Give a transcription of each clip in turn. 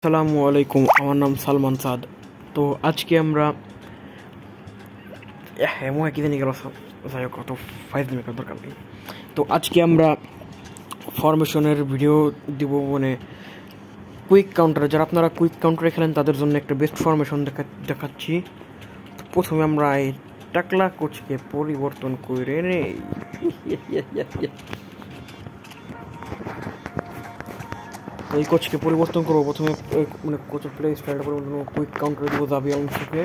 আসসালামু আলাইকুম, আমার নাম সালমান সাদ। তো আজকে আমরা কি জানি গেল, যাই হোক কত 5 মিনিট দরকার নেই। তো আজকে আমরা ফরমেশনের ভিডিও দিব, মানে কুইক কাউন্টারে, যারা আপনারা কুইক কাউন্টারে খেলেন তাদের জন্য একটা বেস্ট ফরমেশন দেখাচ্ছি। প্রথমে আমরা এই টাকলা কোচকে পরিবর্তন করে নেই। এই কোচকে পরিবর্তন করবো প্রথমে, মানে কোচের প্লে স্টাইলটা পরিবর্তন করবো, কুইক কাউন্টারে দেবো দাবি অংশকে।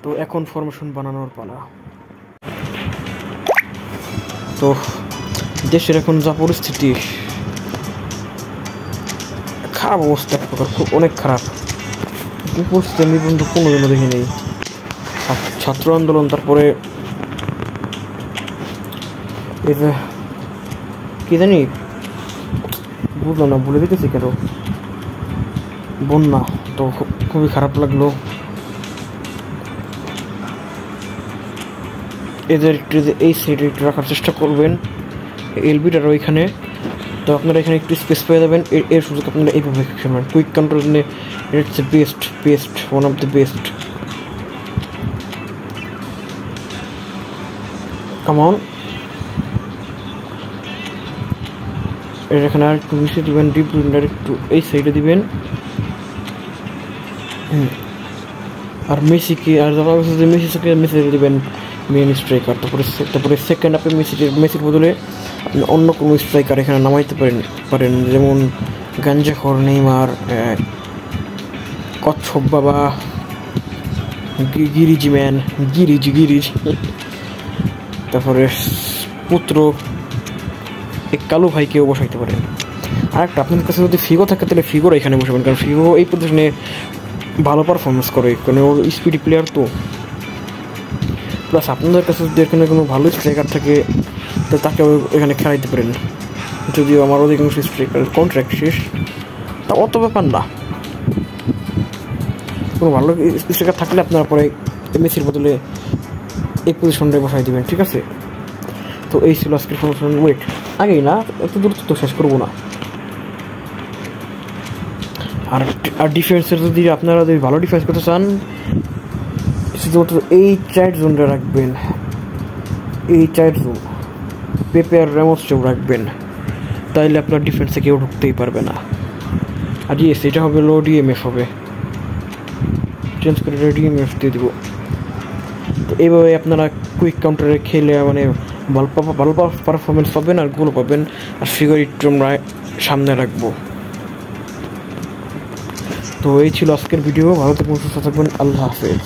তো এখন ফরমেশন বানানোর পালা। তো দেশের এখন যা পরিস্থিতি, খারাপ অবস্থা, এক প্রকার খুব অনেক খারাপ পরিস্থিতি। আমি পর্যন্ত কোনো জন্য দেখি নেই। ছাত্র আন্দোলন, তারপরে এই যে কি জানি বুঝলাম না, ভুলে দিতেছি কেন, বন্যা। তো খুবই খারাপ লাগলো। এদের একটু এই সাইডে একটু রাখার চেষ্টা করবেন, এলবিটার ওইখানে। তো আপনারা এখানে একটু স্পেস পেয়ে যাবেন। এর সুযোগ আপনারা এইভাবে খেলবেন। কুইক কন্ট্রোল জন্য it's the best one of the best. Come on, এর এখানে আর একটু মিশিয়ে দিবেন, ডিপ একটু এই সাইডে দিবেন। আর মেসিকে, আর মেসি দিবেন মেন স্ট্রাইকার। তারপরে সেকেন্ড আপনি মেসির বদলে আপনি অন্য কোনো স্ট্রাইকার এখানে নামাইতে পারেন, যেমন গাঞ্জাখর, নেইমার, কচ্ছপ বাবা, গিরিজ, তারপরে পুত্র কালু ভাইকেও বসাইতে পারেন। আর একটা, আপনার কাছে যদি ফিগো থাকে তাহলে ফিগোর এখানে বসাবেন, কারণ ফিগো এই পজিশনে ভালো পারফরমেন্স করে, কারণ ওর স্পিডি প্লেয়ার। তো প্লাস আপনাদের কাছে যদি এখানে কোনো ভালো স্ট্রাইকার থাকে তো তাকেও এখানে খেলাইতে পারেন। যদিও আমার অধিকাংশ স্ট্রাইকার কন্ট্রাক্ট শেষ, তা অত ব্যাপার না। কোনো ভালো স্ট্রাইকার থাকলে আপনারা পরে মেসির বদলে এই পজিশনটায় বসাই দেবেন, ঠিক আছে? তো এই ছিল আজকের ফরমেশন। ওয়েট, আগেই না, এত দ্রুত তো শেষ করবো না। আর ডিফেন্সের যদি আপনারা যদি ভালো ডিফেন্স করতে চান, শুধুমাত্র এই চাইড জোনটা রাখবেন, এই চাইড জোন পেপে আর রেমোসকেও রাখবেন, তাইলে আপনার ডিফেন্সে কেউ ঢুকতেই পারবে না। আর ইয়েস, এটা হবে লো ডিএমএফ হবে, চেঞ্জ করে ডিএমএফ দিয়ে দিব। তো এইভাবে আপনারা কুইক কাউন্টারে খেলে মানে ভালো পারফরমেন্স পাবেন, আর গোল পাবেন, আর ফিগার একটু আমরা সামনে রাখবো। তো এই ছিল আজকের ভিডিও। ভালো থাকবেন, সুস্থ থাকবেন, আল্লাহ হাফেজ।